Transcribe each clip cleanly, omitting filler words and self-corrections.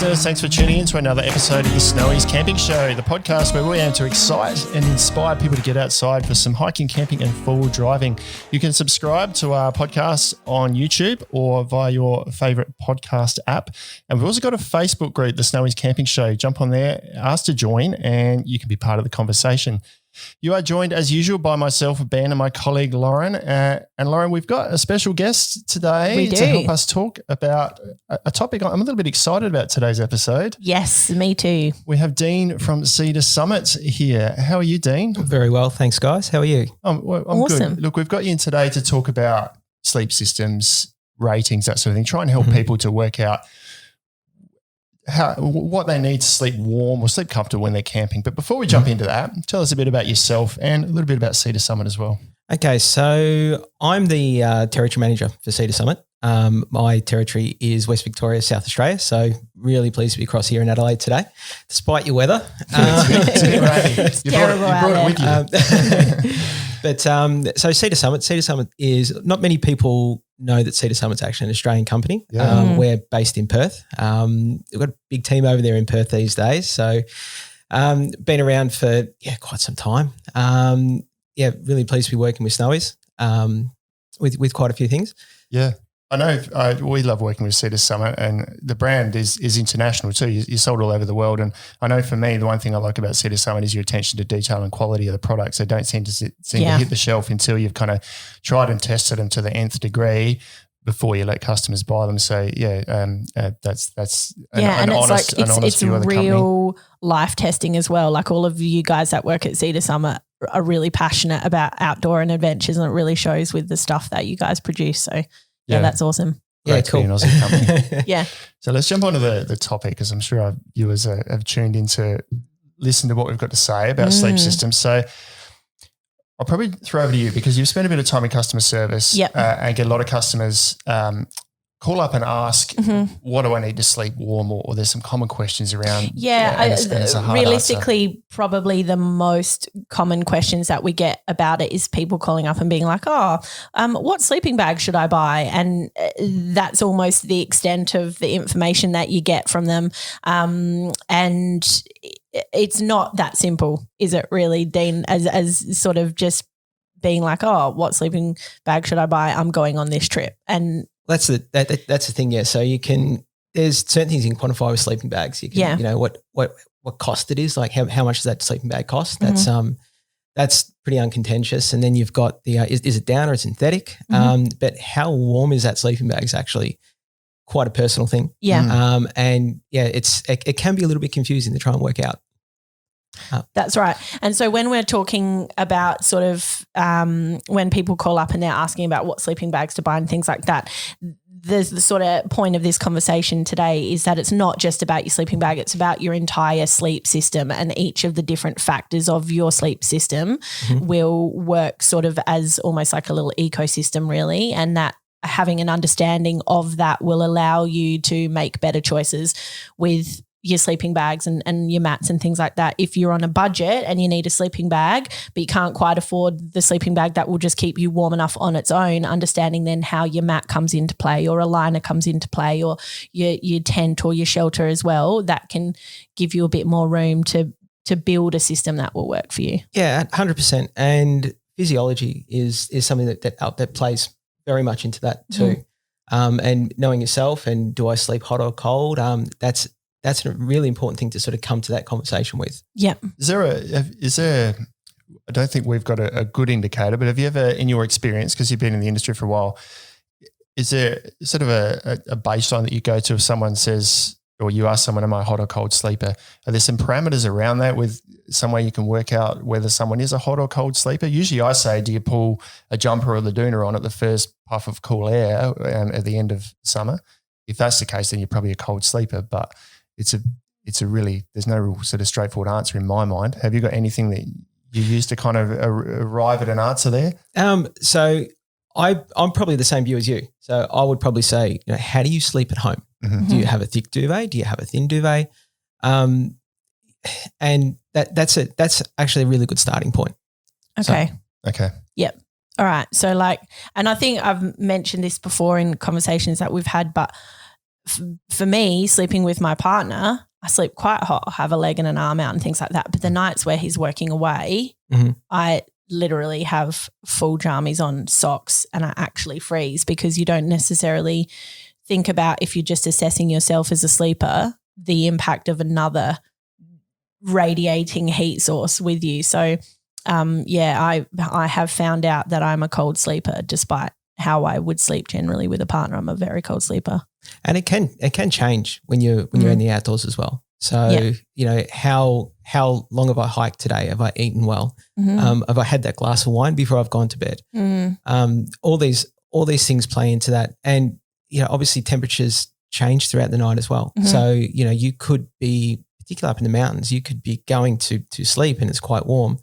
listeners, thanks for tuning in to another episode of the Snowy's Camping Show, the podcast where we aim to excite and inspire people to get outside for some hiking, camping and forward driving. You can subscribe to our podcast on YouTube or via your favourite podcast app. And we've also got a Facebook group, the Snowy's Camping Show. Jump on there, ask to join, and you can be part of the conversation. You are joined, as usual, by myself, Ben, and my colleague, Lauren. And Lauren, we've got a special guest today to help us talk about a topic I'm a little bit excited about today's episode. Yes, me too. We have Dean from Cedar Summit here. How are you, Dean? Very well, thanks, guys. How are you? I'm awesome. Good. Look, we've got you in today to talk about sleep systems, ratings, that sort of thing, try and help people to work out what they need to sleep warm or sleep comfortable when they're camping. But before we jump into that, tell us a bit about yourself and a little bit about Cedar Summit as well. Okay, so I'm the territory manager for Cedar Summit. My territory is West Victoria, South Australia, so really pleased to be across here in Adelaide today, despite your weather. It's a bit rainy. It's terrible out there. You brought it with you. But so Cedar Summit is, not many people know that Cedar Summit's actually an Australian company. Yeah. We're based in Perth. We've got a big team over there in Perth these days. So been around for quite some time. Really pleased to be working with Snowy's with quite a few things. Yeah. I know we love working with Cedar Summit, and the brand is international too. You're sold all over the world. And I know for me, the one thing I like about Cedar Summit is your attention to detail and quality of the products. They don't seem to hit the shelf until you've kind of tried and tested them to the nth degree before you let customers buy them. So that's an honest view of the company. Real life testing as well. Like all of you guys that work at Cedar Summit are really passionate about outdoor and adventures, and it really shows with the stuff that you guys produce. So yeah, that's awesome. Great to be an Aussie company. Yeah. So let's jump onto the topic, because I'm sure our viewers have tuned in to listen to what we've got to say about sleep systems. So I'll probably throw over to you, because you've spent a bit of time in customer service and get a lot of customers call up and ask, what do I need to sleep warm? Or there's some common questions around. It's a hard realistically, answer. Probably the most common questions that we get about it is people calling up and being like, what sleeping bag should I buy? And that's almost the extent of the information that you get from them. And it's not that simple, is it really, Dean, as sort of just being like, what sleeping bag should I buy? I'm going on this trip. And that's the thing, yeah. So there's certain things you can quantify with sleeping bags. You can, you know, what cost it is, like how much does that sleeping bag cost? That's pretty uncontentious. And then you've got the is it down or synthetic? But how warm is that sleeping bag is actually quite a personal thing. Yeah. It can be a little bit confusing to try and work out. That's right. And so when we're talking about sort of when people call up and they're asking about what sleeping bags to buy and things like that, the sort of point of this conversation today is that it's not just about your sleeping bag, it's about your entire sleep system, and each of the different factors of your sleep system will work sort of as almost like a little ecosystem, really, and that having an understanding of that will allow you to make better choices with your sleeping bags and your mats and things like that. If you're on a budget and you need a sleeping bag, but you can't quite afford the sleeping bag that will just keep you warm enough on its own, understanding then how your mat comes into play, or a liner comes into play, or your tent or your shelter as well, that can give you a bit more room to build a system that will work for you. Yeah, 100%. And physiology is something that plays very much into that too. And knowing yourself, and do I sleep hot or cold? That's a really important thing to sort of come to that conversation with. Yeah. Is there, I don't think we've got a good indicator, but have you ever, in your experience, because you've been in the industry for a while, is there sort of a baseline that you go to if someone says, or you ask someone, am I a hot or cold sleeper? Are there some parameters around that with some way you can work out whether someone is a hot or cold sleeper? Usually I say, do you pull a jumper or the doona on at the first puff of cool air at the end of summer? If that's the case, then you're probably a cold sleeper, but it's a really, there's no real sort of straightforward answer in my mind. Have you got anything that you use to kind of arrive at an answer there? So I'm probably the same view as you. So I would probably say, how do you sleep at home? Do you have a thick duvet? Do you have a thin duvet? And that's actually a really good starting point. Okay. Okay. Yep. All right. So and I think I've mentioned this before in conversations that we've had, but for me, sleeping with my partner, I sleep quite hot, have a leg and an arm out and things like that. But the nights where he's working away, I literally have full jammies on, socks, and I actually freeze, because you don't necessarily think about, if you're just assessing yourself as a sleeper, the impact of another radiating heat source with you. So, I have found out that I'm a cold sleeper, despite how I would sleep generally with a partner. I'm a very cold sleeper. And it can change when you're in the outdoors as well. So, how long have I hiked today? Have I eaten well? Have I had that glass of wine before I've gone to bed? All these things play into that. And, obviously temperatures change throughout the night as well. So, you could be, particularly up in the mountains, you could be going to sleep and it's quite warm,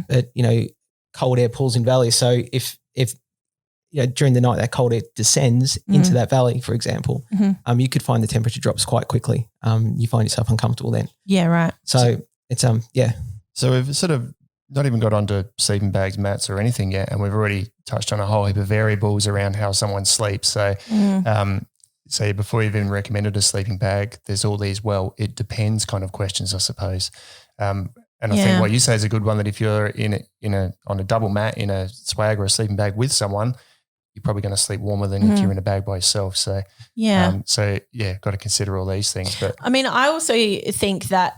but, cold air pulls in valleys. So if during the night that cold air descends into that valley, for example, you could find the temperature drops quite quickly. You find yourself uncomfortable then. Yeah, right. So it's So we've sort of not even got onto sleeping bags, mats, or anything yet, and we've already touched on a whole heap of variables around how someone sleeps. So, so before you've even recommended a sleeping bag, there's all these it depends kind of questions, I suppose. And I think what you say is a good one, that if you're on a double mat in a swag or a sleeping bag with someone, you're probably going to sleep warmer than if you're in a bag by yourself. So, got to consider all these things. But I mean, I also think that,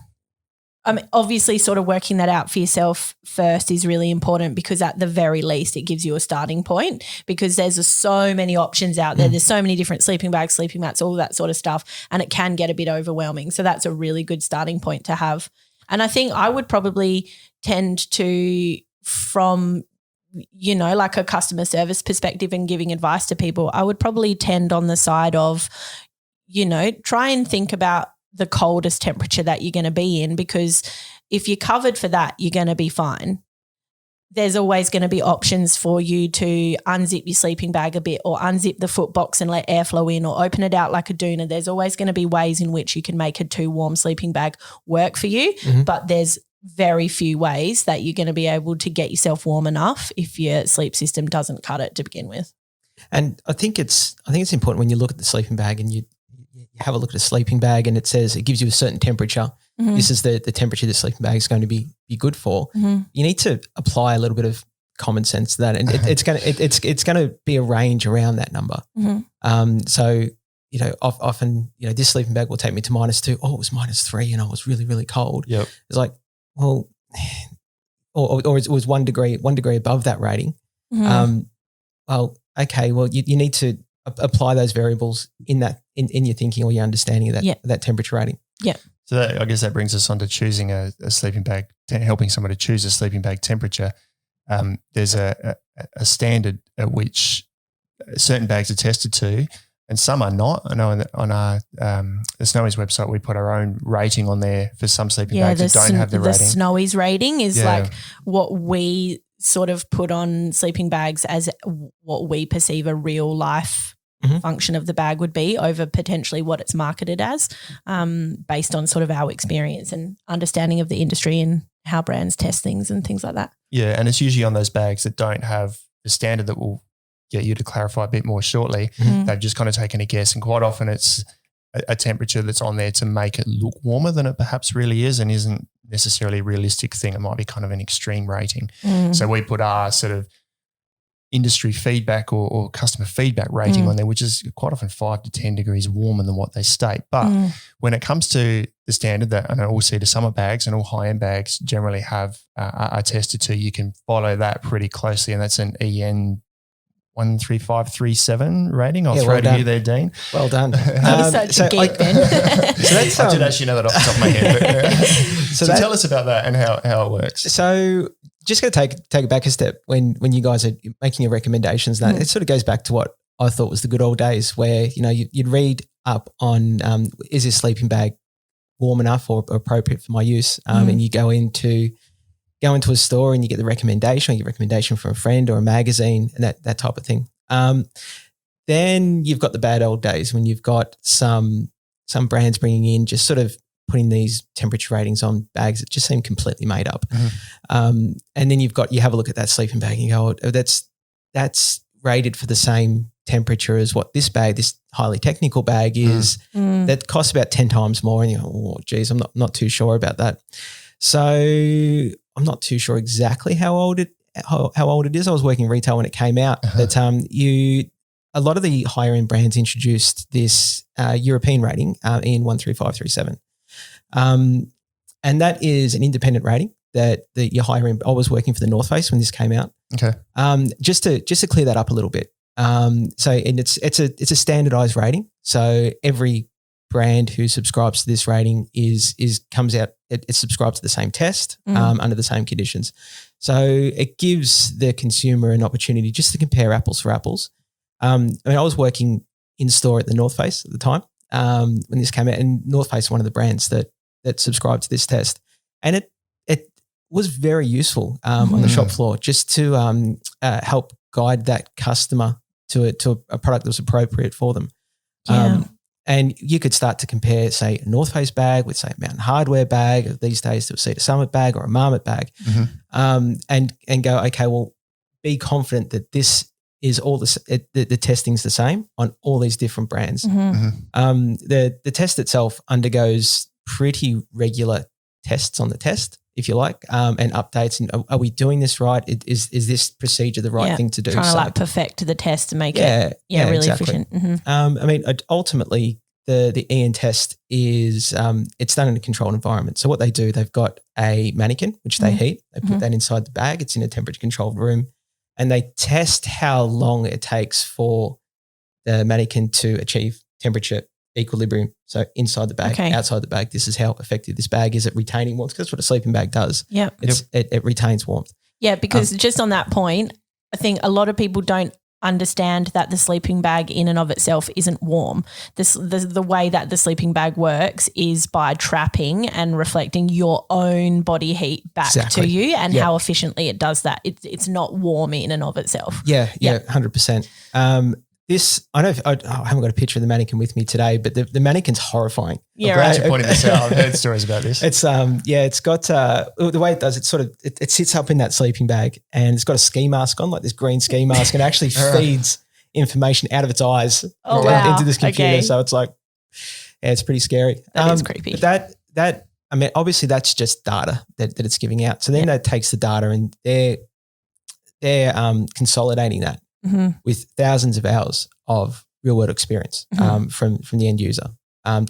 obviously sort of working that out for yourself first is really important, because at the very least it gives you a starting point, because there's so many options out there. There's so many different sleeping bags, sleeping mats, all that sort of stuff, and it can get a bit overwhelming. So that's a really good starting point to have. And I think I would probably tend to, from like a customer service perspective and giving advice to people, I would probably tend on the side of, try and think about the coldest temperature that you're going to be in, because if you're covered for that, you're going to be fine. There's always going to be options for you to unzip your sleeping bag a bit, or unzip the foot box and let airflow in, or open it out like a doona. There's always going to be ways in which you can make a too warm sleeping bag work for you, but there's very few ways that you're going to be able to get yourself warm enough if your sleep system doesn't cut it to begin with. And I think it's important when you look at the sleeping bag and you have a look at a sleeping bag and it says it gives you a certain temperature. This is the temperature the sleeping bag is going to be good for. You need to apply a little bit of common sense to that, and it's going to be a range around that number. So often this sleeping bag will take me to -2. Oh, it was -3, and I was really, really cold. Yep. It's like, well, or it was 1 degree above that rating. Well, okay, well you need to apply those variables in your thinking or your understanding of that temperature rating. Yeah. So I guess that brings us on to choosing a sleeping bag, helping someone to choose a sleeping bag temperature. There's a standard at which certain bags are tested to, and some are not. I know on our the Snowies website, we put our own rating on there for some sleeping bags that don't have the rating. The Snowies rating is like what we sort of put on sleeping bags as what we perceive a real life function of the bag would be, over potentially what it's marketed as, based on sort of our experience and understanding of the industry and how brands test things and things like that. Yeah, and it's usually on those bags that don't have the standard that will get you to clarify a bit more shortly. They've just kind of taken a guess, and quite often it's a temperature that's on there to make it look warmer than it perhaps really is, and isn't necessarily a realistic thing. It might be kind of an extreme rating. So we put our sort of industry feedback or customer feedback rating on there, which is quite often 5 to 10 degrees warmer than what they state. But when it comes to the standard that, and all Sea to Summit bags and all high-end bags generally have are tested to, you can follow that pretty closely, and that's an EN 13537 rating. I'll throw to you there, Dean. Well done. You're such a geek, Ben. So that's, I did actually know that off the top of my head. But, so tell us about that and how it works. So just going to take it back a step when you guys are making your recommendations. That it sort of goes back to what I thought was the good old days, where you'd read up on is this sleeping bag warm enough or appropriate for my use, and you go into a store and you get the recommendation, or you get recommendation from a friend or a magazine and that type of thing. Then you've got the bad old days when you've got some brands bringing in just sort of putting these temperature ratings on bags that just seem completely made up. And then you have a look at that sleeping bag and you go, oh, that's rated for the same temperature as what this highly technical bag is. That costs about 10 times more. And you go, oh, geez, I'm not too sure about that. So I'm not too sure exactly how old it is. I was working retail when it came out, but a lot of the higher end brands introduced this European rating in 13537, and that is an independent rating that your higher end. I was working for the North Face when this came out. Okay, just to clear that up a little bit. It's a standardized rating. So every brand who subscribes to this rating comes out. It subscribes to the same test under the same conditions. So it gives the consumer an opportunity just to compare apples for apples. I was working in store at the North Face at the time when this came out, and North Face is one of the brands that subscribed to this test, and it was very useful on the shop floor just to help guide that customer to a product that was appropriate for them. Yeah. And you could start to compare, say, a North Face bag with, say, a Mountain Hardwear bag, or these days to a Cedar Summit bag or a Marmot bag, and go, okay, well, be confident that this is all the testing's the same on all these different brands. The test itself undergoes pretty regular tests on the test, if you like, and updates. And are we doing this right? Is this procedure the right thing to do? Trying to perfect the test and make it really exactly. efficient. Ultimately, the EN test is it's done in a controlled environment. So what they do, they've got a mannequin which they heat. They put that inside the bag. It's in a temperature controlled room, and they test how long it takes for the mannequin to achieve temperature equilibrium. So inside the bag, outside the bag, this is how effective this bag is at retaining warmth. Because that's what a sleeping bag does. Yeah, it retains warmth. Yeah, because just on that point, I think a lot of people don't understand that the sleeping bag in and of itself isn't warm. The way that the sleeping bag works is by trapping and reflecting your own body heat back to you, and how efficiently it does that. It's not warm in and of itself. Yeah, 100%. I haven't got a picture of the mannequin with me today, but the mannequin's horrifying. Yeah, I'm glad you're pointing this out. I've heard stories about this. It's it's got the way it does. It sits up in that sleeping bag, and it's got a ski mask on, like this green ski mask, and actually feeds information out of its eyes into this computer. Okay. So it's like, it's pretty scary. That is creepy. But that obviously that's just data that it's giving out. So then that takes the data, and they're consolidating that with thousands of hours of real world experience from the end user. And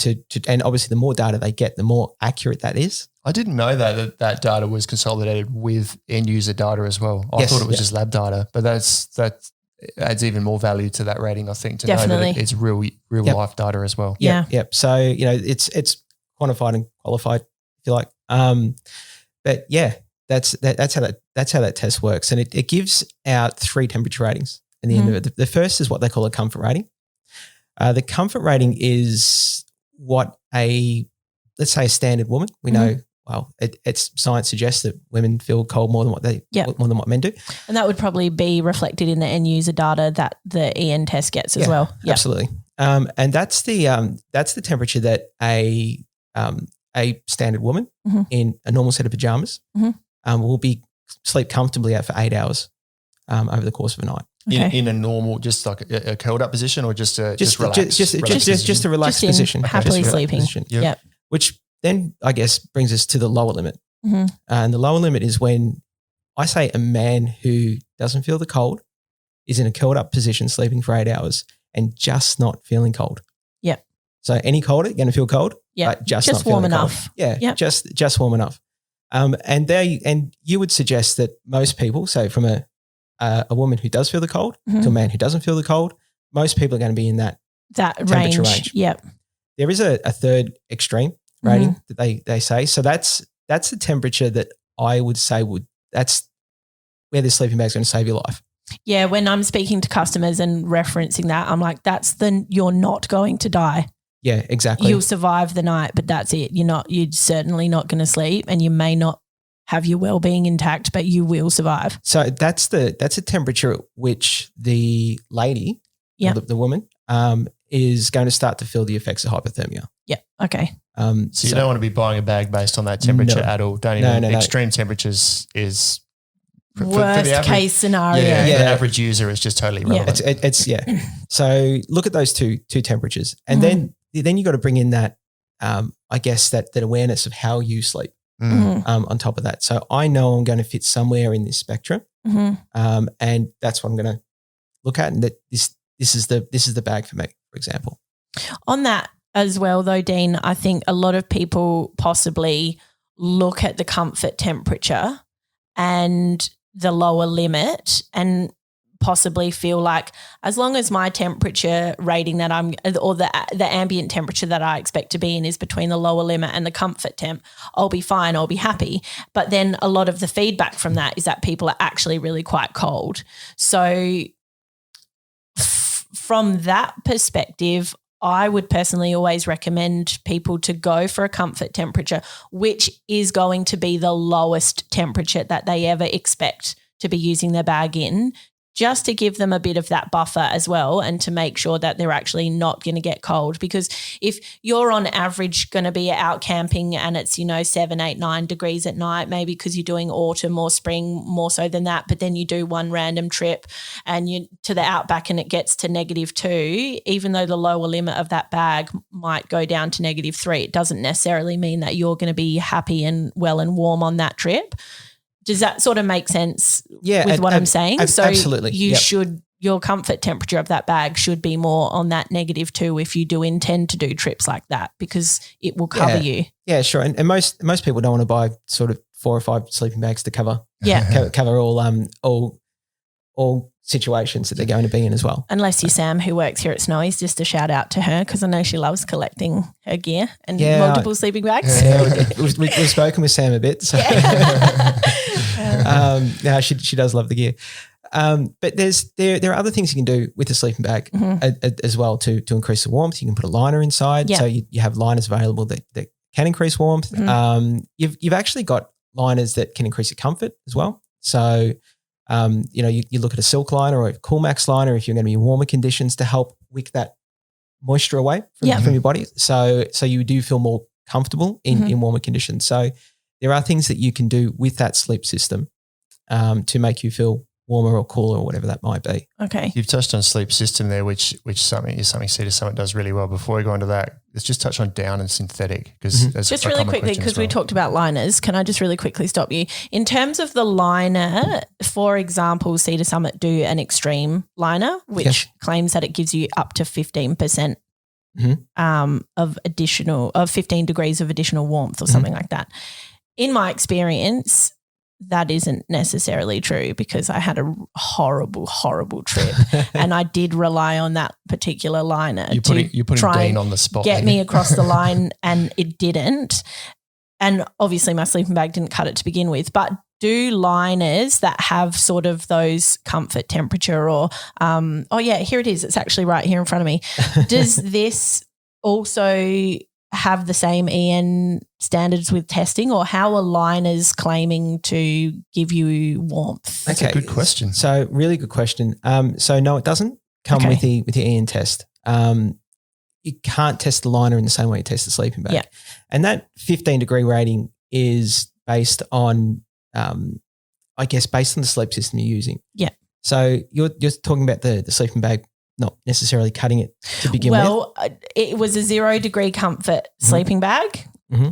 obviously the more data they get, the more accurate that is. I didn't know that data was consolidated with end user data as well. I thought it was just lab data, but that adds even more value to that rating, I think, to know that it's real life data as well. Yep. So, it's quantified and qualified, if you like. But yeah, that's how that test works. And it gives out 3 temperature ratings at the end of it. The first is what they call a comfort rating. The comfort rating is what let's say a standard woman. We know, well, it's science suggests that women feel cold more than what men do. And that would probably be reflected in the end user data that the EN test gets as well. Yep. Absolutely. And that's the temperature that a standard woman in a normal set of pajamas will be sleep comfortably at for 8 hours over the course of a night. Okay. In a normal, just like a curled up position, or just a relaxed position, happily sleeping. Yep. Which then I guess brings us to the lower limit. And the lower limit is when I say a man who doesn't feel the cold is in a curled up position, sleeping for 8 hours, and just not feeling cold. Yep. So any colder, you're going to feel cold. Yeah. Just not warm feeling enough. Cold. Yeah. Yep. Just warm enough. And you would suggest that most people, so from a woman who does feel the cold to a man who doesn't feel the cold, most people are going to be in that temperature range. Yep. There is a third extreme rating that they say. So that's the temperature that I would say that's where the sleeping bag is going to save your life. Yeah, when I'm speaking to customers and referencing that, I'm like, you're not going to die. Yeah, exactly. You'll survive the night, but that's it. You're certainly not going to sleep, and you may not have your well-being intact, but you will survive. So that's a temperature at which the lady, the woman, is going to start to feel the effects of hypothermia. Yeah. Okay. So you don't want to be buying a bag based on that temperature at all. Don't even. Extreme temperatures is worst case scenario. Yeah, the average user is just totally irrelevant. So look at those two temperatures, and then you got to bring in that, I guess that awareness of how you sleep on top of that. So I know I'm going to fit somewhere in this spectrum, and that's what I'm going to look at, and that this is the bag for me, for example. On that as well, though, Dean, I think a lot of people possibly look at the comfort temperature and the lower limit and possibly feel like as long as my temperature rating that I'm, or the ambient temperature that I expect to be in is between the lower limit and the comfort temp, I'll be fine, I'll be happy. But then a lot of the feedback from that is that people are actually really quite cold. So from that perspective, I would personally always recommend people to go for a comfort temperature, which is going to be the lowest temperature that they ever expect to be using their bag in, just to give them a bit of that buffer as well and to make sure that they're actually not going to get cold. Because if you're on average going to be out camping and it's, 7, 8, 9 degrees at night, maybe because you're doing autumn or spring more so than that, but then you do one random trip and you to the outback and it gets to -2, even though the lower limit of that bag might go down to -3, it doesn't necessarily mean that you're going to be happy and well and warm on that trip. Does that sort of make sense with what I'm saying? So absolutely. Your comfort temperature of that bag should be more on that -2 if you do intend to do trips like that, because it will cover you. Yeah, sure. And most people don't want to buy sort of 4 or 5 sleeping bags to cover all situations that they're going to be in as well. Unless you're Sam, who works here at Snowy's, just a shout out to her, because I know she loves collecting her gear and multiple sleeping bags. Yeah, we've spoken with Sam a bit. So she does love the gear. But there are other things you can do with the sleeping bag as well to increase the warmth. You can put a liner inside. So you have liners available that can increase warmth. You've actually got liners that can increase your comfort as well. So you look at a silk liner or a Cool Max liner if you're going to be in warmer conditions to help wick that moisture away from your body. So you do feel more comfortable in warmer conditions. So there are things that you can do with that sleep system to make you feel warmer or cooler or whatever that might be. Okay. You've touched on sleep system there, which something Cedar Summit does really well. Before we go into that, let's just touch on down and synthetic, because just really quickly, because we talked about liners. Can I just really quickly stop you? In terms of the liner, for example, Cedar Summit do an extreme liner, which claims that it gives you up to 15% of 15 degrees of additional warmth or something like that. In my experience, that isn't necessarily true, because I had a horrible, horrible trip and I did rely on that particular liner you put try Dean on the spot, get me across the line, and it didn't. And obviously my sleeping bag didn't cut it to begin with, but do liners that have sort of those comfort temperature or here it is. It's actually right here in front of me. Does this also have the same EN standards with testing, or how are liners claiming to give you warmth? That's a good question. So really good question. So no, it doesn't come with the EN test. You can't test the liner in the same way you test the sleeping bag. Yeah. And that 15 degree rating is based on, based on the sleep system you're using. Yeah. So you're talking about the sleeping bag not necessarily cutting it to begin with? Well, it was a 0 degree comfort sleeping bag,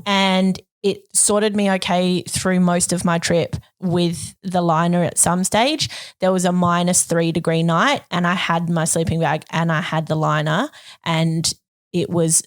and it sorted me okay through most of my trip with the liner at some stage. There was a -3 degree night and I had my sleeping bag and I had the liner, and it was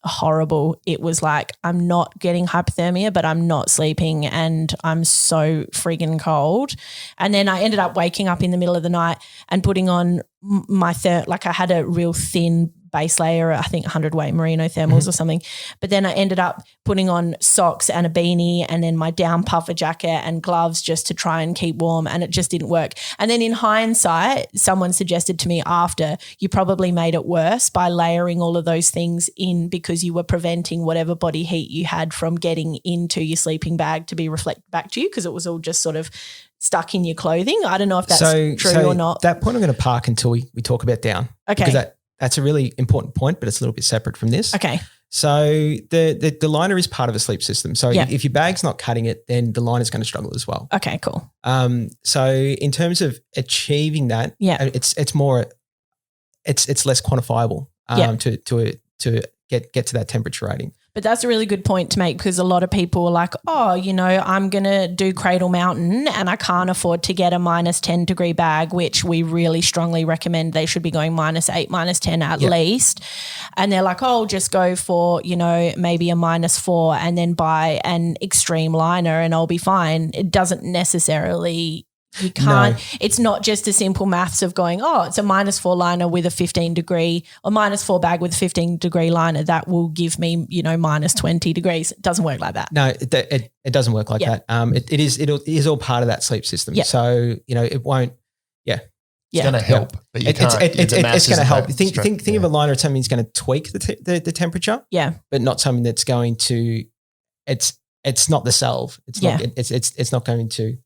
horrible. It was like, I'm not getting hypothermia, but I'm not sleeping and I'm so friggin' cold. And then I ended up waking up in the middle of the night and putting on my I had a real thin base layer, I think 100-weight merino thermals or something. But then I ended up putting on socks and a beanie and then my down puffer jacket and gloves just to try and keep warm, and it just didn't work. And then in hindsight, someone suggested to me after, you probably made it worse by layering all of those things in, because you were preventing whatever body heat you had from getting into your sleeping bag to be reflected back to you, because it was all just sort of stuck in your clothing. I don't know if that's true or not. That point I'm going to park until we talk about down. Okay. Because that's a really important point, but it's a little bit separate from this. Okay. So the liner is part of a sleep system. So if your bag's not cutting it, then the liner's going to struggle as well. Okay, cool. So in terms of achieving that, it's less quantifiable to get to that temperature rating. But that's a really good point to make, because a lot of people are like, oh, I'm going to do Cradle Mountain and I can't afford to get a minus 10 degree bag, which we really strongly recommend they should be going minus 8, minus 10 at least. And they're like, oh, just go for, maybe a minus 4 and then buy an extreme liner and I'll be fine. It doesn't necessarily... You can't, it's not just a simple maths of going, oh, it's a minus 4 liner with a 15 degree or minus 4 bag with a 15 degree liner that will give me, minus 20 degrees. It doesn't work like that. No, it doesn't work like that. It is all part of that sleep system. So, it won't, It's going to help, but you can't. It's going to help. Think of a liner as something that's going to tweak the temperature. Yeah. But not something that's going to, it's not the salve. It's not going to,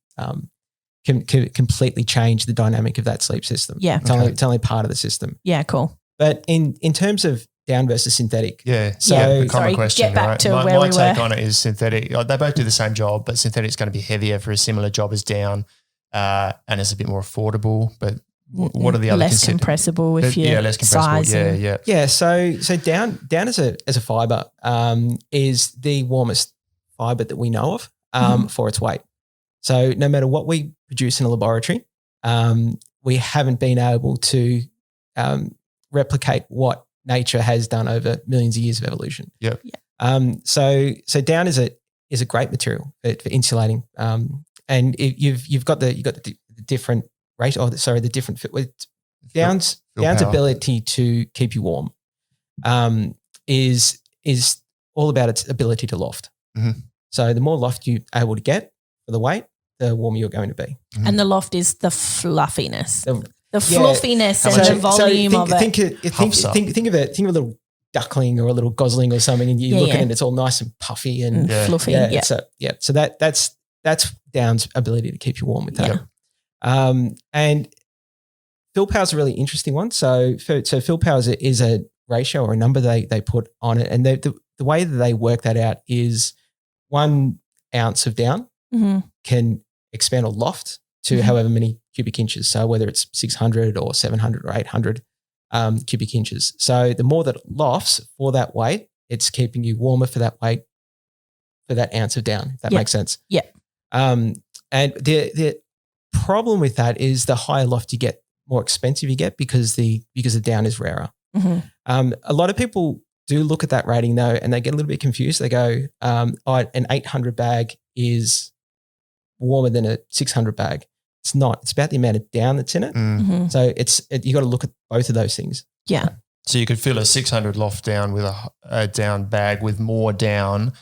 completely change the dynamic of that sleep system. Yeah. It's only part of the system. Yeah, cool. But in terms of down versus synthetic. Yeah. So common question, get back right? to where my we take were. on it is synthetic. They both do the same job, but synthetic's going to be heavier for a similar job as down, and it's a bit more affordable. But what are the other less compressible if you less compressible. Yeah. So down as a fiber is the warmest fiber that we know of for its weight. So no matter what we produce in a laboratory, we haven't been able to replicate what nature has done over millions of years of evolution. Yep. So down is a great material for insulating, and you've got the different rate, the different fit with down's ability to keep you warm is all about its ability to loft. Mm-hmm. So the more loft you're able to get for the weight, the warmer you're going to be. Mm-hmm. And the loft is the fluffiness. The fluffiness and the volume of it. Think of a little duckling or a little gosling or something, and you look at it and it's all nice and puffy and fluffy. So that's down's ability to keep you warm with that. And fill power is a really interesting one. So fill power is a ratio or a number they put on it, and the way that they work that out is 1 ounce of down can expand or loft to however many cubic inches. So whether it's 600 or 700 or 800 cubic inches. So the more that it lofts for that weight, it's keeping you warmer for that weight, for that ounce of down, if that makes sense. Yeah. And the problem with that is the higher loft you get, more expensive you get because the down is rarer. Mm-hmm. A lot of people do look at that rating though, and they get a little bit confused. They go, an 800 bag is warmer than a 600 bag. It's not. It's about the amount of down that's in it. Mm-hmm. So you got to look at both of those things. Yeah. So you could fill a 600 loft down with a down bag with more down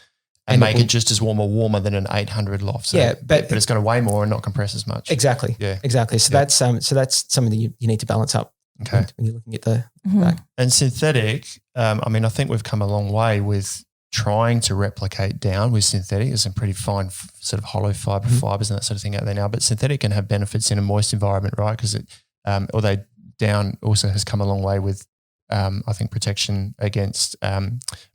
and make it just as warmer than an 800 loft. So, but it's going to weigh more and not compress as much. Exactly. Yeah. Exactly. So that's something that you need to balance up. Okay. When you're looking at the bag. And synthetic, I think we've come a long way with trying to replicate down with synthetic. There's some pretty fine sort of hollow fibers and that sort of thing out there now, but synthetic can have benefits in a moist environment, right? Because although down also has come a long way with, I think, protection against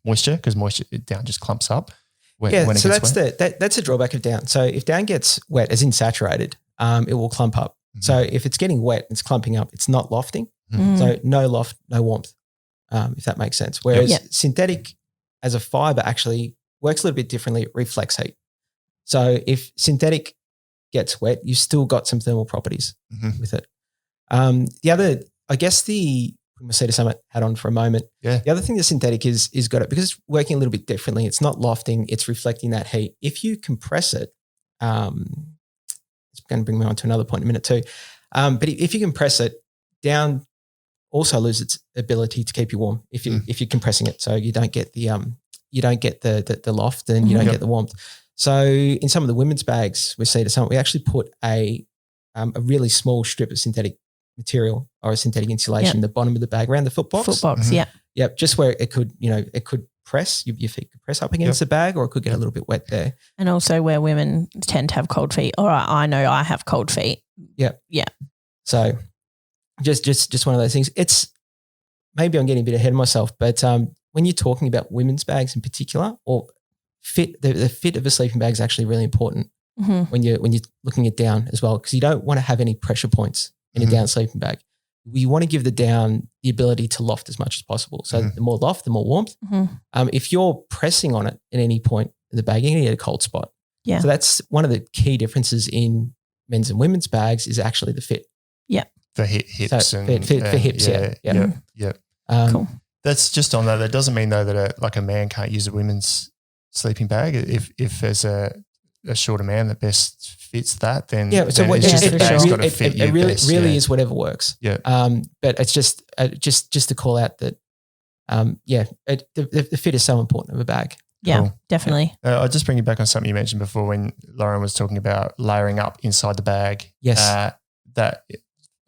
moisture, because down just clumps up when it gets wet. That's a drawback of down. So if down gets wet, as in saturated, it will clump up. Mm-hmm. So if it's getting wet and it's clumping up, it's not lofting. Mm-hmm. So no loft, no warmth, if that makes sense. Whereas synthetic as a fiber actually works a little bit differently. It reflects heat. So if synthetic gets wet, you've still got some thermal properties with it. The other, I guess Mercedes Summit had on for a moment. Yeah. The other thing that synthetic is got it, because it's working a little bit differently. It's not lofting, it's reflecting that heat. If you compress it, it's going to bring me on to another point in a minute too. But if you compress it, down also lose its ability to keep you warm if you're compressing it. So you don't get the loft and you don't get the warmth. So in some of the women's bags we see to some, we actually put a really small strip of synthetic material or a synthetic insulation in the bottom of the bag around the foot box. Yep, just where it could press, your feet could press up against the bag, or it could get a little bit wet there. And also where women tend to have cold feet. All right, I know I have cold feet. Yep. Yeah. So just one of those things. It's maybe I'm getting a bit ahead of myself, but when you're talking about women's bags in particular, or fit, the fit of a sleeping bag is actually really important when you're looking at down as well, because you don't want to have any pressure points in a down sleeping bag. You want to give the down the ability to loft as much as possible. So the more loft, the more warmth. If you're pressing on it at any point in the bag, you're going to get a cold spot. Yeah. So that's one of the key differences in men's and women's bags is actually the fit. Yeah. For hips so and for hips. Yeah. Cool. That's just on that. That doesn't mean though that a man can't use a women's sleeping bag. If there's a shorter man that best fits that, then so then it's just the bag's got to fit you really, best. really is whatever works. Yeah. But it's just to call out that, the fit is so important of a bag. Yeah, Cool. definitely. I'll just bring you back on something you mentioned before when Lauren was talking about layering up inside the bag. Yes. That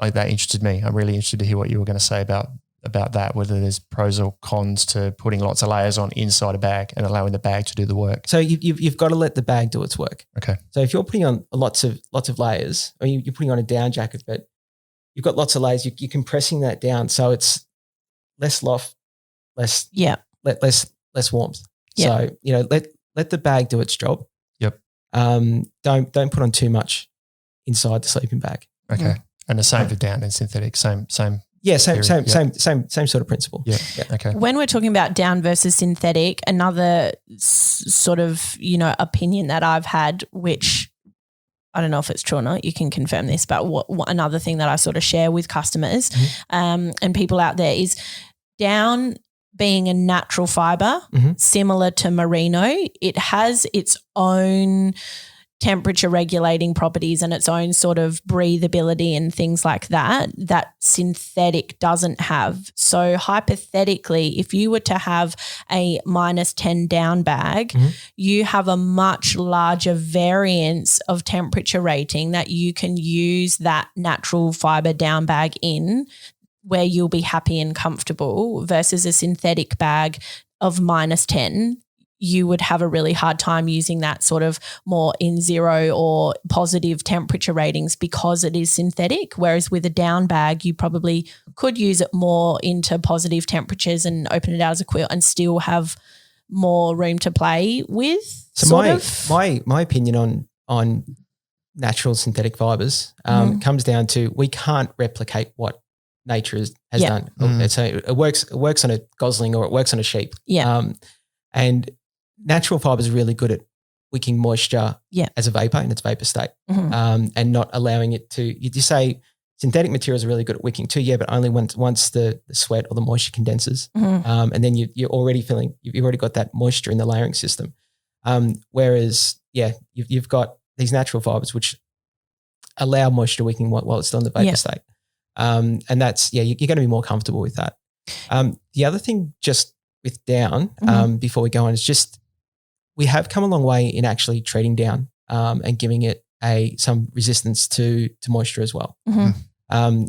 interested me. I'm really interested to hear what you were going to say about that, whether there's pros or cons to putting lots of layers on inside a bag and allowing the bag to do the work. So you've got to let the bag do its work. Okay. So if you're putting on lots of layers, or you're putting on a down jacket, but you've got lots of layers, you're compressing that down, so it's less loft, less warmth. Yeah. So let the bag do its job. Yep. Don't put on too much inside the sleeping bag. Okay. And the same for down and synthetic. Same. Yeah, same theory. sort of principle. Yeah. Okay. When we're talking about down versus synthetic, another sort of, opinion that I've had, which I don't know if it's true or not, you can confirm this, but what another thing that I sort of share with customers and people out there is down being a natural fiber, similar to merino, it has its own temperature regulating properties and its own sort of breathability and things like that synthetic doesn't have. So hypothetically, if you were to have a -10 down bag, you have a much larger variance of temperature rating that you can use that natural fiber down bag in, where you'll be happy and comfortable, versus a synthetic bag of -10. You would have a really hard time using that sort of more in zero or positive temperature ratings because it is synthetic. Whereas with a down bag, you probably could use it more into positive temperatures and open it out as a quilt and still have more room to play with. So my opinion on natural synthetic fibers comes down to we can't replicate what nature has done. So it works on a gosling or it works on a sheep. Yeah. And natural fibers are really good at wicking moisture as a vapor in its vapor state and not allowing it to, you say synthetic materials are really good at wicking too, but only once the sweat or the moisture condenses. And then you're already you've already got that moisture in the layering system. Whereas, you've got these natural fibers which allow moisture wicking while it's still in the vapor state. And that's, you're going to be more comfortable with that. The other thing just with down before we go on is just we have come a long way in actually treating down and giving it some resistance to moisture as well.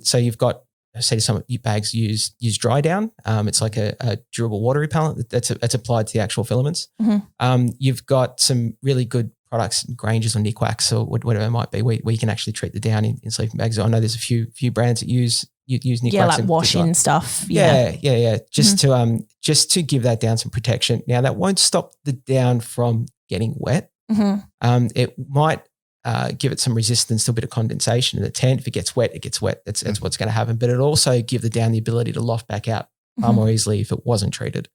So you've got, say some bags use dry down. It's like a durable water repellent that's applied to the actual filaments. You've got some really good products, Granger's or Nikwax or whatever it might be, where you can actually treat the down in sleeping bags. I know there's a few brands that use Nikwax. Yeah, like wash-in stuff. Yeah. Just to give that down some protection. Now that won't stop the down from getting wet. It might give it some resistance to a bit of condensation in the tent. If it gets wet, it gets wet. That's what's going to happen. But it'll also give the down the ability to loft back out far more easily if it wasn't treated.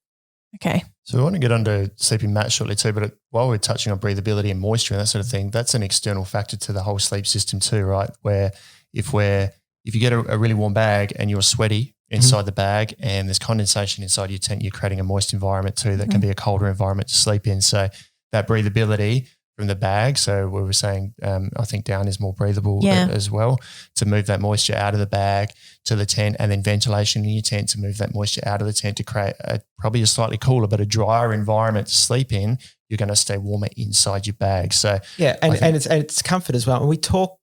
Okay. So we want to get onto sleeping mats shortly too, but while we're touching on breathability and moisture and that sort of thing, that's an external factor to the whole sleep system too, right? Where if you get a really warm bag and you're sweaty inside the bag and there's condensation inside your tent, you're creating a moist environment too that can be a colder environment to sleep in. So that breathability from the bag, so we were saying I think down is more breathable as well, to move that moisture out of the bag to the tent, and then ventilation in your tent to move that moisture out of the tent to create probably a slightly cooler but a drier environment to sleep in. You're going to stay warmer inside your bag. So and it's comfort as well. And we talk,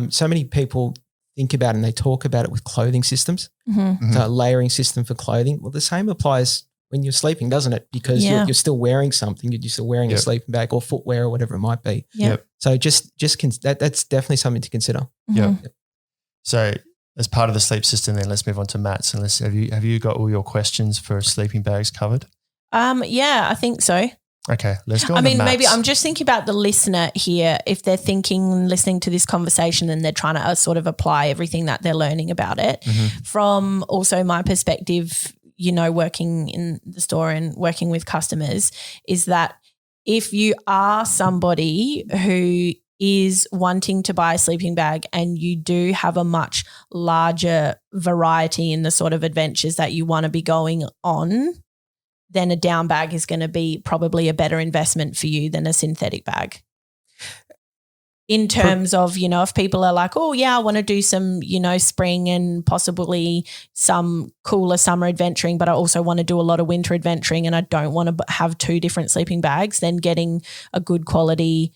so many people think about it and they talk about it with clothing systems, so a layering system for clothing. Well, the same applies when you're sleeping, doesn't it? Because you're still wearing something. You're still wearing a sleeping bag or footwear or whatever it might be. So that's definitely something to consider. So as part of the sleep system, then let's move on to mats. And have you got all your questions for sleeping bags covered? Yeah, I think so. Okay, let's go on I mean, the maybe mats. I'm just thinking about the listener here. If they're thinking, listening to this conversation and they're trying to sort of apply everything that they're learning about it from also my perspective, working in the store and working with customers, is that if you are somebody who is wanting to buy a sleeping bag and you do have a much larger variety in the sort of adventures that you want to be going on, then a down bag is going to be probably a better investment for you than a synthetic bag. In terms of, if people are like, oh, yeah, I want to do some, spring and possibly some cooler summer adventuring, but I also want to do a lot of winter adventuring and I don't want to have two different sleeping bags, then getting a good quality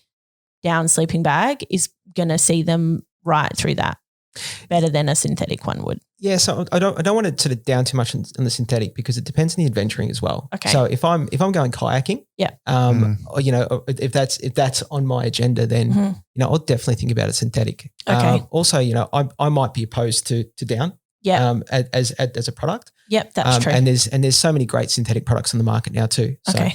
down sleeping bag is going to see them right through that better than a synthetic one would. Yeah, so I don't want to sort of down too much on the synthetic because it depends on the adventuring as well. Okay. So if I'm going kayaking, or, if that's on my agenda, then I'll definitely think about a synthetic. Okay. Also, I might be opposed to down. Yeah. As a product. Yep, that's true. And there's so many great synthetic products on the market now too. So. Okay.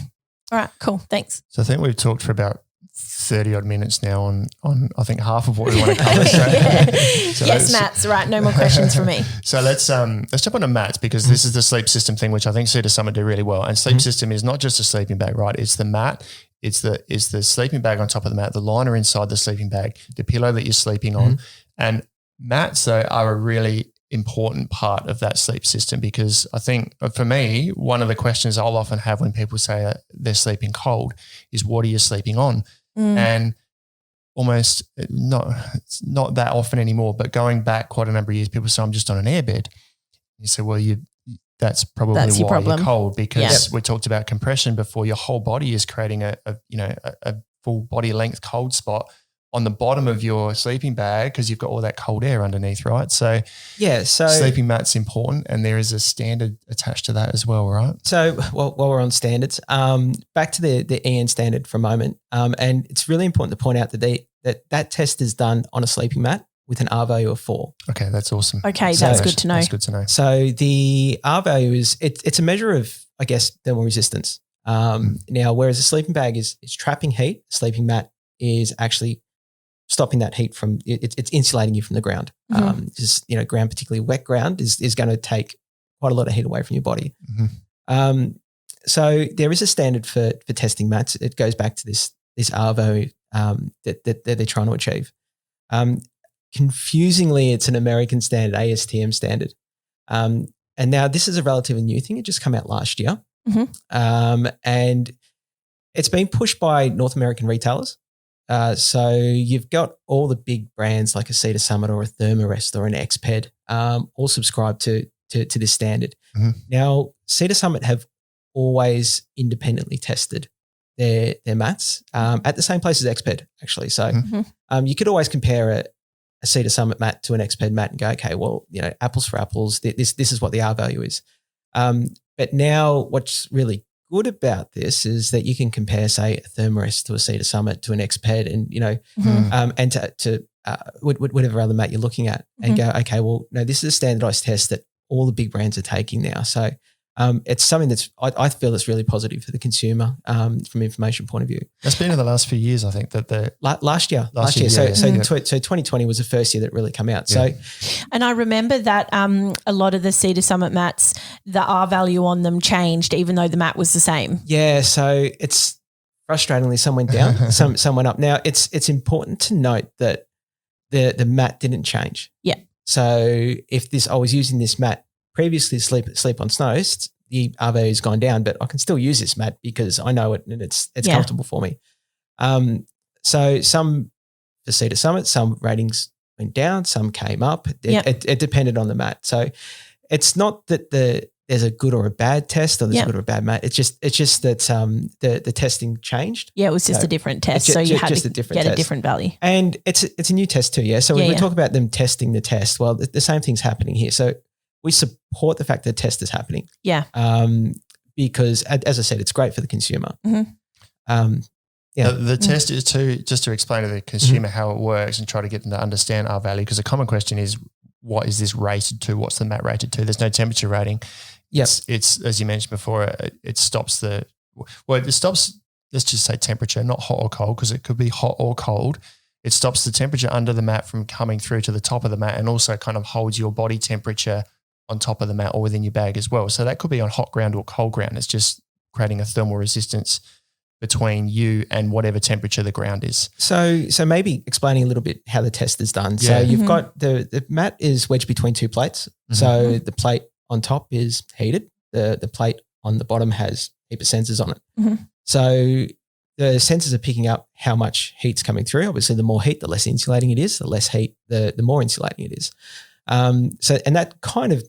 All right. Cool. Thanks. So I think we've talked for about 30 odd minutes now on I think half of what we want to cover. So, yes, mats. Right. No more questions for me. So let's jump on to mats because this is the sleep system thing, which I think Sea to Summit do really well. And sleep system is not just a sleeping bag, right? It's the mat. It's the sleeping bag on top of the mat, the liner inside the sleeping bag, the pillow that you're sleeping on. And mats, though, are a really important part of that sleep system because I think for me, one of the questions I'll often have when people say they're sleeping cold is, what are you sleeping on? And almost it's not that often anymore, but going back quite a number of years, people say, I'm just on an airbed. You say, well, that's probably why you're cold because we talked about compression before. Your whole body is creating a full body length cold spot on the bottom of your sleeping bag because you've got all that cold air underneath, right? So sleeping mat's important and there is a standard attached to that as well, right? So while we're on standards, back to the EN standard for a moment, and it's really important to point out that test is done on a sleeping mat with an R-value of 4. Okay, that's awesome. Okay, that's good to know. That's good to know. So the R-value is it's a measure of, I guess, thermal resistance. Now, whereas a sleeping bag is trapping heat, a sleeping mat is actually stopping that heat from it's insulating you from the ground. Just ground, particularly wet ground, is going to take quite a lot of heat away from your body. So there is a standard for testing mats. It goes back to this R-value that they're trying to achieve. Confusingly, it's an American standard, ASTM standard. And now this is a relatively new thing. It just came out last year. And it's been pushed by North American retailers. So you've got all the big brands like a Sea to Summit or a Thermarest or an XPED all subscribe to this standard. Now, Sea to Summit have always independently tested their mats at the same place as XPED, actually. So you could always compare a Sea to Summit mat to an XPED mat and go, okay, well, apples for apples, this is what the R-value is. But now what's really good about this is that you can compare, say, a Thermarest to a Sea to Summit to an XPED and, and to whatever other mat you're looking at and go, okay, well, no, this is a standardized test that all the big brands are taking now. So it's something that's I feel it's really positive for the consumer from information point of view. That's been in the last few years, I think. That last year. So 2020 was the first year that really come out. Yeah. So, and I remember that a lot of the Sea to Summit mats, the R-value on them changed, even though the mat was the same. Yeah, so it's frustratingly some went down, some went up. Now it's important to note that the mat didn't change. Yeah. So if I was using this mat previously to sleep on snow, the R-value has gone down, but I can still use this mat because I know it and it's comfortable for me. So some for Sea to Summit, some ratings went down, some came up. It depended on the mat. So it's not that there's a good or a bad test or there's a good or a bad mat. It's just that the testing changed. Yeah, it was just a different test. So you had to get a different value. And it's a new test too, yeah. So when we talk about them testing the test, well, the same thing's happening here. So we support the fact that the test is happening. Yeah. Because as I said, it's great for the consumer. The test is just to explain to the consumer how it works and try to get them to understand R-value, because a common question is, what is this rated to? What's the mat rated to? There's no temperature rating. Yes. It's as you mentioned before, it stops it stops, let's just say temperature, not hot or cold, because it could be hot or cold. It stops the temperature under the mat from coming through to the top of the mat, and also kind of holds your body temperature on top of the mat or within your bag as well. So that could be on hot ground or cold ground. It's just creating a thermal resistance between you and whatever temperature the ground is. So maybe explaining a little bit how the test is done. So you've got the mat is wedged between two plates. So the plate on top is heated. The plate on the bottom has heap of sensors on it. So the sensors are picking up how much heat's coming through. Obviously, the more heat, the less insulating it is. The less heat, the more insulating it is. And that kind of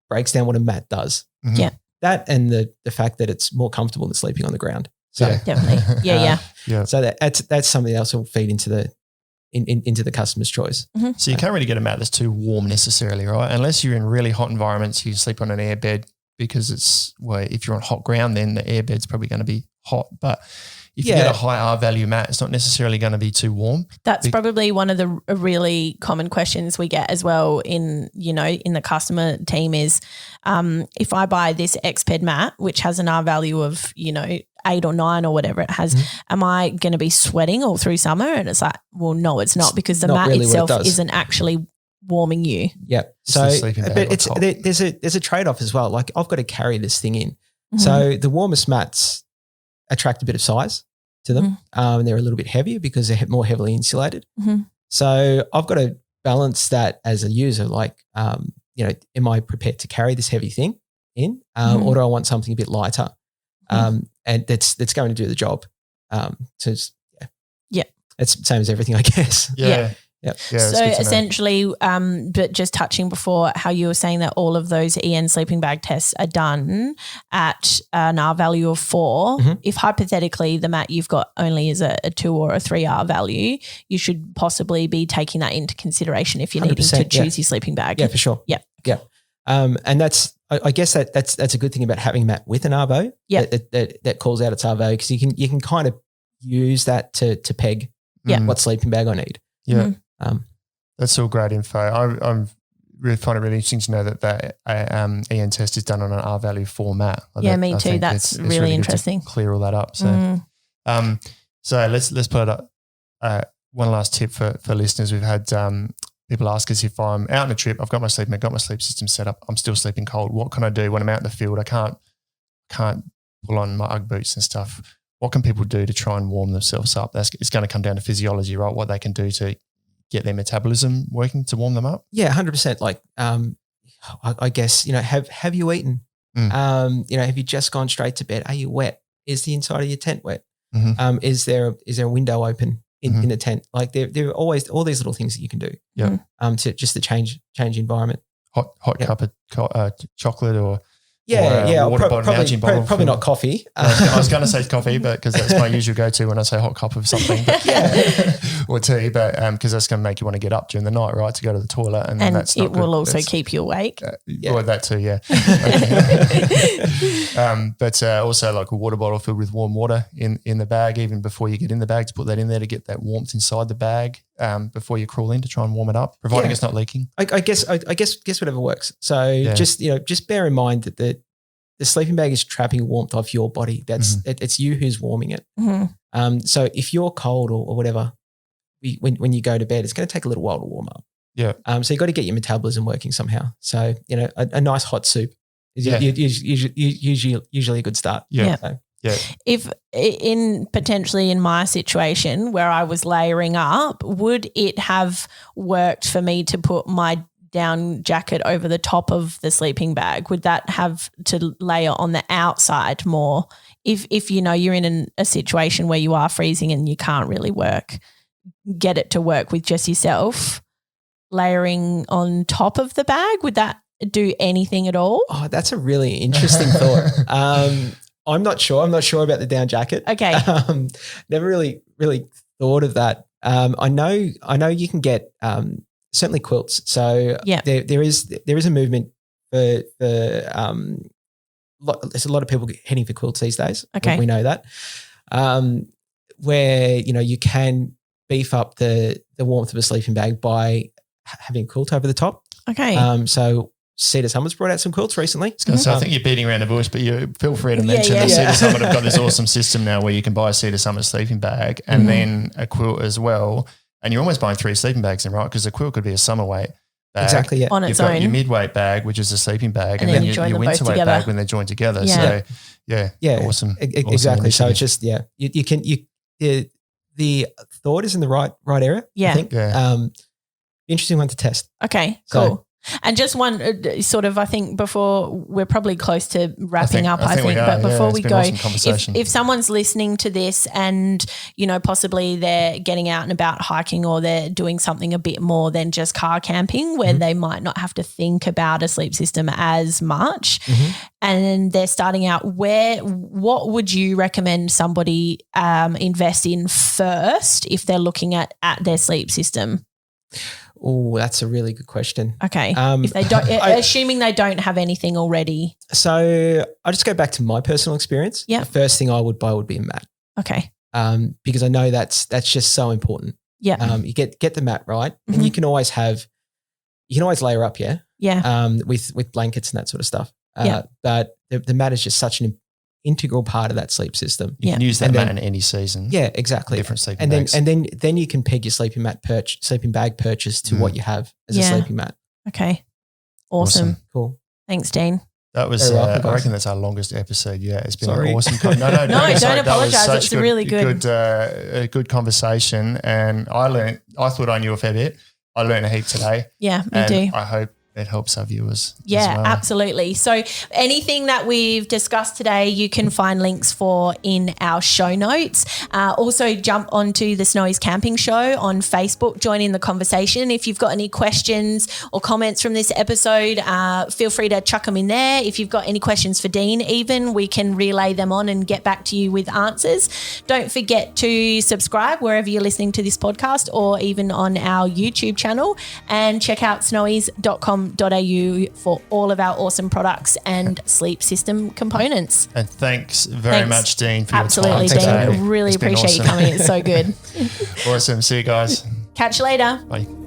breaks down what a mat does. Yeah. That and the fact that it's more comfortable than sleeping on the ground. So definitely. Yeah. So that's something else that will feed into the customer's choice. So you can't really get a mat that's too warm necessarily, right? Unless you're in really hot environments, you sleep on an air bed because if you're on hot ground, then the air bed's probably going to be hot. But if you get a high R-value mat, it's not necessarily going to be too warm. That's probably one of the really common questions we get as well in the customer team is if I buy this XPED mat, which has an R-value of, 8 or 9 or whatever it has, am I going to be sweating all through summer? And it's like, well, no, it's not, because the mat really itself isn't actually warming you. Yeah. So, but there's a trade-off as well. Like, I've got to carry this thing in. So the warmest mats attract a bit of size to them. And they're a little bit heavier because they're more heavily insulated. So I've got to balance that as a user. Like, am I prepared to carry this heavy thing in, or do I want something a bit lighter? And that's going to do the job. So it's the same as everything, I guess. Yeah. So essentially, but just touching before how you were saying that all of those EN sleeping bag tests are done at an R value of 4. If hypothetically the mat you've got only is a 2 or a 3 R value, you should possibly be taking that into consideration if you're needing to choose your sleeping bag. Yeah, for sure. Yeah. And that's, I guess that's a good thing about having a mat with an R-value that calls out its R-value, because you can kind of use that to peg what sleeping bag I need. Yeah. That's all great info. I'm really find it really interesting to know that EN test is done on an R-value 4 mat. Me too. That's really interesting. Clear all that up. So, so let's put up one last tip for listeners. We've had people ask us, if I'm out on a trip, I've got my sleep system set up, I'm still sleeping cold. What can I do when I'm out in the field? I can't pull on my Ugg boots and stuff. What can people do to try and warm themselves up? It's going to come down to physiology, right? What they can do to get their metabolism working to warm them up. Yeah, 100%. Like, I guess, have you eaten? Have you just gone straight to bed? Are you wet? Is the inside of your tent wet? Is there a window open in the tent? Like, there are always all these little things that you can do. To change environment. Hot cup of chocolate or probably not coffee. I was going to say coffee, but because that's my usual go-to when I say hot cup of something, or tea, but because that's going to make you want to get up during the night, right, to go to the toilet, and that's not it will also keep you awake. Or that too, yeah. But also like a water bottle filled with warm water in the bag, even before you get in the bag, to put that in there to get that warmth inside the bag before you crawl in to try and warm it up, providing it's not leaking. I guess whatever works. So just bear in mind that the sleeping bag is trapping warmth off your body. It's you who's warming it. So if you're cold or whatever, when you go to bed, it's going to take a little while to warm up. Yeah. So you've got to get your metabolism working somehow. So a nice hot soup is usually a good start. Yeah. So. If potentially in my situation where I was layering up, would it have worked for me to put my down jacket over the top of the sleeping bag? Would that have to layer on the outside more? If you're in a situation where you are freezing and you can't really get it to work with just yourself, layering on top of the bag, would that do anything at all? Oh, that's a really interesting thought. I'm not sure. I'm not sure about the down jacket. Okay. Never really thought of that. I know you can get certainly quilts. So there is a movement for there's a lot of people heading for quilts these days. Okay. We know that. Where you can beef up the warmth of a sleeping bag by having a quilt over the top. Okay. So Cedar Summit's brought out some quilts recently. So I think you're beating around the bush, but you feel free to mention that Cedar Summit have got this awesome system now where you can buy a Cedar Summit sleeping bag and then a quilt as well. And you're almost buying 3 sleeping bags in, right? Because the quilt could be a summer weight bag. Exactly, yeah. On its You've got own. your midweight bag, which is a sleeping bag, and then your winter weight bag when they're joined together. Yeah. So, awesome. Exactly. Awesome so it's just, the thought is in the right area. Yeah. I think. Yeah. Interesting one to test. Okay, cool. And just one sort of, I think before we're probably close to wrapping up, I think. But before we go, awesome if someone's listening to this and, possibly they're getting out and about hiking or they're doing something a bit more than just car camping where they might not have to think about a sleep system as much and they're starting out, what would you recommend somebody invest in first if they're looking at their sleep system? Oh, that's a really good question. Okay. If they don't, assuming they don't have anything already. So I'll just go back to my personal experience. Yeah. The first thing I would buy would be a mat. Okay. Because I know that's just so important. Yeah. You get the mat right, and you can always layer up, with blankets and that sort of stuff. But the mat is just such an integral part of that sleep system. You can use that mat in any season. Yeah, exactly. Different sleeping bags. And then you can peg your sleeping bag purchase to what you have as a sleeping mat. Okay. Awesome. Cool. Thanks, Dean. That was, I reckon that's our longest episode. Yeah, it's been an awesome. No, don't apologise. It's really good. A good conversation, and I thought I knew a fair bit. I learned a heap today. Yeah, me too. I hope it helps our viewers. Yeah, as well. Absolutely. So anything that we've discussed today, you can find links for in our show notes. Also jump onto the Snowy's Camping Show on Facebook, join in the conversation. If you've got any questions or comments from this episode, feel free to chuck them in there. If you've got any questions for Dean even, we can relay them on and get back to you with answers. Don't forget to subscribe wherever you're listening to this podcast or even on our YouTube channel, and check out snowys.com.au for all of our awesome products and sleep system components. And thanks very much, Dean, for Absolutely, your time today. Dean. Really appreciate you coming. It's so good. Awesome. See you guys. Catch you later. Bye.